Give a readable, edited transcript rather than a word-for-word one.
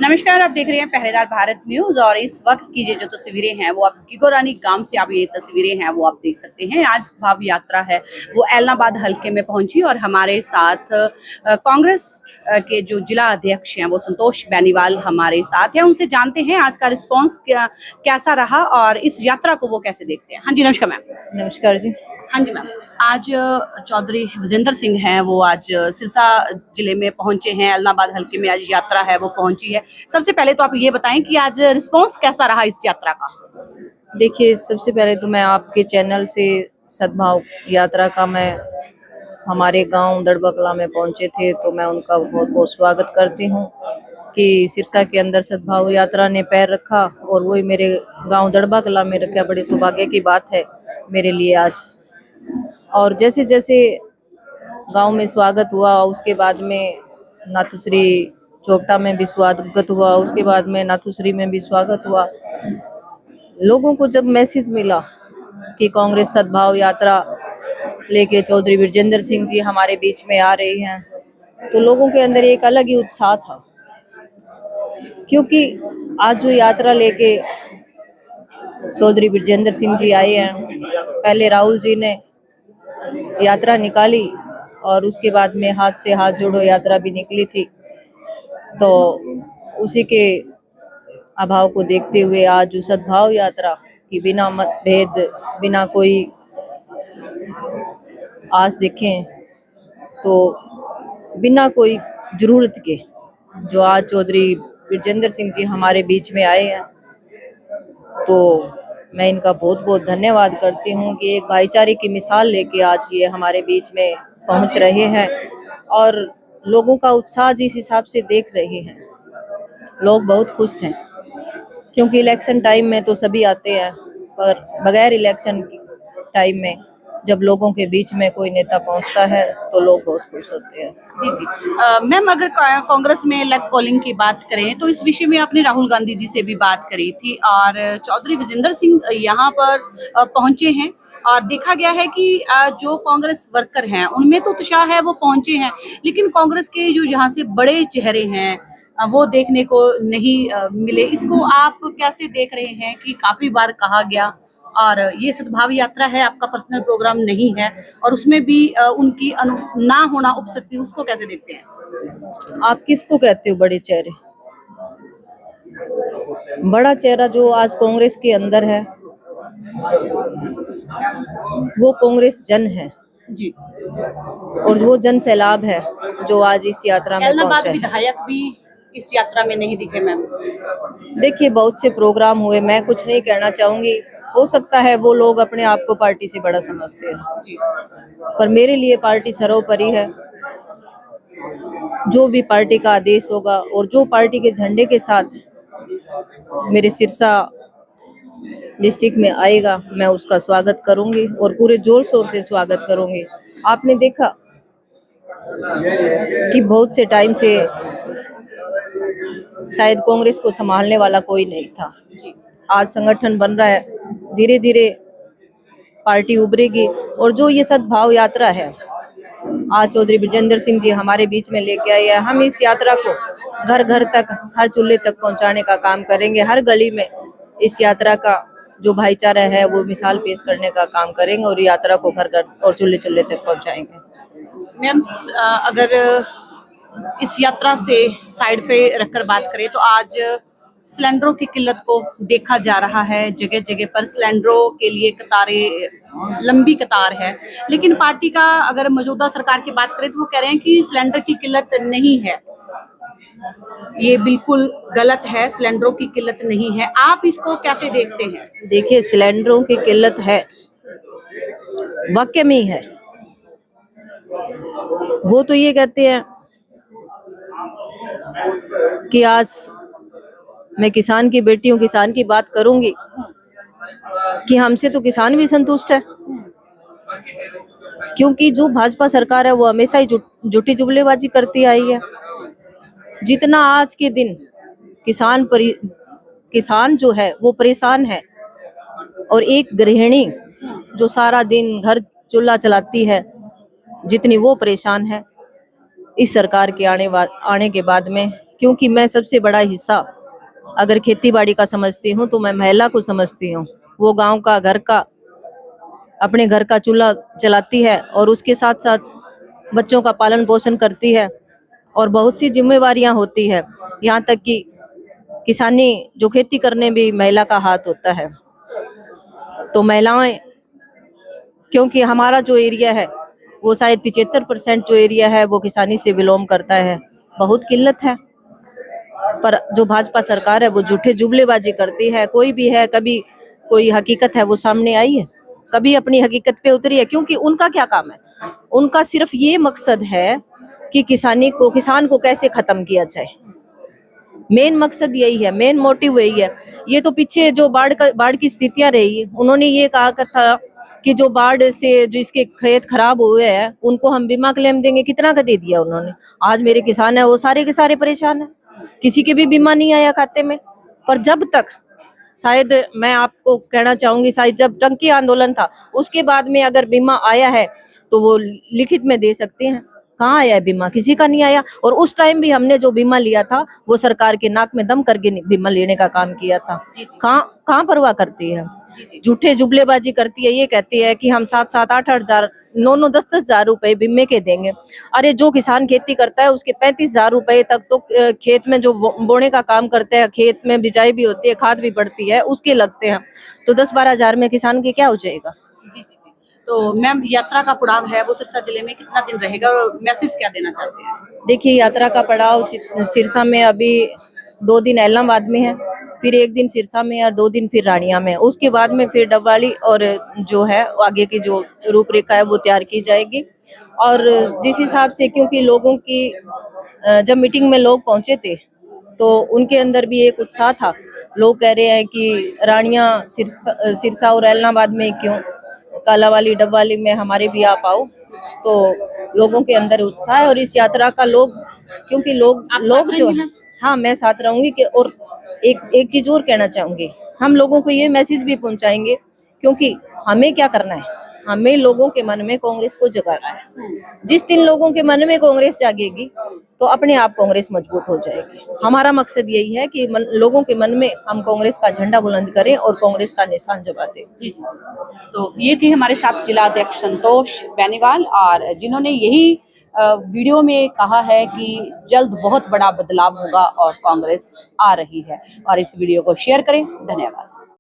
नमस्कार, आप देख रहे हैं पहरेदार भारत न्यूज और इस वक्त की ये जो तस्वीरें हैं वो आप गिगोरानी गांव से आप ये तस्वीरें हैं वो आप देख सकते हैं। आज भाव यात्रा है वो ऐलनाबाद हल्के में पहुंची और हमारे साथ कांग्रेस के जो जिला अध्यक्ष हैं वो संतोष बेनीवाल हमारे साथ हैं। उनसे जानते हैं आज का रिस्पांस कैसा रहा और इस यात्रा को वो कैसे देखते हैं। हाँ जी, नमस्कार मैम। नमस्कार जी। हाँ जी मैम, आज चौधरी विजेंद्र सिंह हैं वो आज सिरसा जिले में पहुंचे हैं। ऐलनाबाद हल्के में आज यात्रा है वो पहुंची है। सबसे पहले तो आप ये बताएं कि आज रिस्पांस कैसा रहा इस यात्रा का। देखिए, सबसे पहले तो मैं आपके चैनल से सद्भाव यात्रा का हमारे गांव दड़बकला में पहुंचे थे तो मैं उनका बहुत बहुत स्वागत करती हूं कि सिरसा के अंदर सद्भाव यात्रा ने पैर रखा और वही मेरे गांव दड़बकला में रखा। बड़े सौभाग्य की बात है मेरे लिए आज। और जैसे जैसे गांव में स्वागत हुआ उसके बाद में नाथुश्री चोपटा में भी स्वागत हुआ, उसके बाद में नाथुश्री में भी स्वागत हुआ। लोगों को जब मैसेज मिला कि कांग्रेस सद्भाव यात्रा लेके चौधरी विजेंद्र सिंह जी हमारे बीच में आ रही हैं तो लोगों के अंदर एक अलग ही उत्साह था, क्योंकि आज जो यात्रा लेके चौधरी विजेंद्र सिंह जी आए हैं, पहले राहुल जी ने यात्रा निकाली और उसके बाद में हाथ से हाथ जोड़ो यात्रा भी निकली थी। तो उसी के अभाव को देखते हुए आज जो सद्भाव यात्रा की बिना मतभेद, बिना कोई आस देखें, तो बिना कोई जरूरत के जो आज चौधरी विजेंद्र सिंह जी हमारे बीच में आए हैं तो मैं इनका बहुत बहुत धन्यवाद करती हूं कि एक भाईचारे की मिसाल लेके आज ये हमारे बीच में पहुंच रहे हैं। और लोगों का उत्साह जिस हिसाब से देख रहे हैं, लोग बहुत खुश हैं, क्योंकि इलेक्शन टाइम में तो सभी आते हैं, पर बगैर इलेक्शन टाइम में जब लोगों के बीच में कोई नेता पहुंचता है तो लोग बहुत खुश होते हैं। जी जी मैम, अगर कांग्रेस में लेग पोलिंग की बात करें तो इस विषय में आपने राहुल गांधी जी से भी बात करी थी और चौधरी विजेंद्र सिंह यहाँ पर पहुंचे हैं और देखा गया है कि जो कांग्रेस वर्कर हैं उनमें तो उत्साह है, वो पहुंचे हैं, लेकिन कांग्रेस के जो यहाँ से बड़े चेहरे हैं वो देखने को नहीं मिले। इसको आप कैसे देख रहे हैं कि काफी बार कहा गया और ये सद्भाव यात्रा है, आपका पर्सनल प्रोग्राम नहीं है और उसमें भी उनकी ना होना उपस्थिति, उसको कैसे देखते हैं? आप किसको कहते हो बड़े चेहरे? बड़ा चेहरा जो आज कांग्रेस के अंदर है वो कांग्रेस जन है जी, और वो जन सैलाब है जो आज इस यात्रा में पहुंचा है। विधायक भी इस यात्रा में नहीं दिखे मैम। देखिए, बहुत से प्रोग्राम हुए, मैं कुछ नहीं कहना चाहूंगी, हो सकता है वो लोग अपने आप को पार्टी से बड़ा समझते हैं जी, पर मेरे लिए पार्टी सर्वोपरि है। जो भी पार्टी का आदेश होगा और जो पार्टी के झंडे के साथ मेरे सिरसा डिस्ट्रिक्ट में आएगा मैं उसका स्वागत करूंगी और पूरे जोर शोर से स्वागत करूंगी। आपने देखा कि बहुत से टाइम से शायद कांग्रेस को संभालने वाला कोई नहीं था। आज संगठन बन रहा है, धीरे धीरे पार्टी उभरेगी और जो ये सद्भाव यात्रा है आज चौधरी विजेंद्र सिंह जी हमारे बीच में लेके आए हैं, हम इस यात्रा को घर घर तक, हर चूल्हे तक पहुंचाने का काम करेंगे। हर गली में इस यात्रा का जो भाईचारा है वो मिसाल पेश करने का काम करेंगे और यात्रा को घर घर और चूल्हे चूल्हे तक पहुंचाएंगे। मैम, अगर इस यात्रा से साइड पे रखकर बात करें तो आज सिलेंडरों की किल्लत को देखा जा रहा है। जगह जगह पर सिलेंडरों के लिए कतारें, लंबी कतार है, लेकिन पार्टी का अगर मौजूदा सरकार की बात करें तो वो कह रहे हैं कि सिलेंडर की किल्लत नहीं है। ये बिल्कुल गलत है, सिलेंडरों की किल्लत नहीं है। आप इसको कैसे देखते हैं? देखिए, सिलेंडरों की किल्लत है, वाकई में है। वो तो ये कहते हैं कि आज मैं किसान की बेटी हूँ, किसान की बात करूंगी कि हमसे तो किसान भी संतुष्ट है, क्योंकि जो भाजपा सरकार है वो हमेशा ही झूठी जुमलेबाजी करती आई है। जितना आज के दिन किसान जो है वो परेशान है और एक गृहिणी जो सारा दिन घर चूल्हा चलाती है, जितनी वो परेशान है इस सरकार के आने के बाद में क्योंकि मैं सबसे बड़ा हिस्सा अगर खेती बाड़ी का समझती हूँ तो मैं महिला को समझती हूँ। वो गांव का, घर का, अपने घर का चूल्हा जलाती है और उसके साथ साथ बच्चों का पालन पोषण करती है और बहुत सी जिम्मेवारियां होती है। यहाँ तक कि किसानी जो खेती करने भी महिला का हाथ होता है। तो महिलाएं, क्योंकि हमारा जो एरिया है वो शायद 75% जो एरिया है वो किसानी से बिलोंग करता है। बहुत किल्लत है, पर जो भाजपा सरकार है वो झूठे जुमलेबाजी करती है। कोई भी है, कभी कोई हकीकत है वो सामने आई है, कभी अपनी हकीकत पे उतरी है? क्योंकि उनका क्या काम है? उनका सिर्फ ये मकसद है कि किसान को कैसे खत्म किया जाए। मेन मकसद यही है, मेन मोटिव यही है। ये तो पीछे जो बाढ़ की स्थितियां रही, उन्होंने ये कहा था कि जो बाढ़ से जो इसके खेत खराब हुए हैं उनको हम बीमा क्लेम देंगे। कितना का दे दिया उन्होंने? आज मेरे किसान है वो सारे के सारे परेशान है, किसी के भी बीमा नहीं आया खाते में। पर जब तक, शायद मैं आपको कहना चाहूंगी, शायद जब टंकी आंदोलन था उसके बाद में अगर बीमा आया है तो वो लिखित में दे सकते हैं। कहाँ आया है बीमा? किसी का नहीं आया। और उस टाइम भी हमने जो बीमा लिया था वो सरकार के नाक में दम करके बीमा लेने का काम किया था। कहाँ परवाह करती है? झूठे जुमलेबाजी करती है। ये कहती है कि हम 7-7, 8-8 हजार, 9-9, 10-10 हजार रुपए बीमे के देंगे। अरे जो किसान खेती करता है उसके 35,000 रुपए तक तो खेत में जो बोने का काम करते हैं, खेत में बिजाई भी होती है, खाद भी पड़ती है, उसके लगते हैं। तो 10-12 हजार में किसान के क्या हो जाएगा? जी जी जी। तो मैम, यात्रा का पड़ाव है वो सिरसा जिले में कितना दिन रहेगा और मैसेज क्या देना चाहते हैं? देखिए, यात्रा का पड़ाव सिरसा में अभी 2 दिन इलाहाबाद में है, फिर 1 दिन सिरसा में और 2 दिन फिर रानिया में। उसके बाद में फिर डबवाली और जो है आगे की जो रूपरेखा है वो तैयार की जाएगी। और जिस हिसाब से, क्योंकि लोगों की जब मीटिंग में लोग पहुंचे थे तो उनके अंदर भी एक उत्साह था। लोग कह रहे हैं कि रानिया, सिरसा और इलाहाबाद में क्यों, कालावाली डबवाली में हमारे भी आप आओ। तो लोगों के अंदर उत्साह है और इस यात्रा का क्योंकि लोग जो है, हाँ मैं साथ रहूंगी। कि और एक चीज और कहना चाहूंगी, हम लोगों को ये मैसेज भी पहुंचाएंगे, क्योंकि हमें क्या करना है, हमें लोगों के मन में कांग्रेस को जगाना है। जिस दिन लोगों के मन में कांग्रेस जागेगी तो अपने आप कांग्रेस मजबूत हो जाएगी। हमारा मकसद यही है कि लोगों के मन में हम कांग्रेस का झंडा बुलंद करें और कांग्रेस का निशान जमा दें। जी। तो ये थी हमारे साथ जिला अध्यक्ष संतोष बेनीवाल, और जिन्होंने यही वीडियो में कहा है कि जल्द बहुत बड़ा बदलाव होगा और कांग्रेस आ रही है। और इस वीडियो को शेयर करें। धन्यवाद।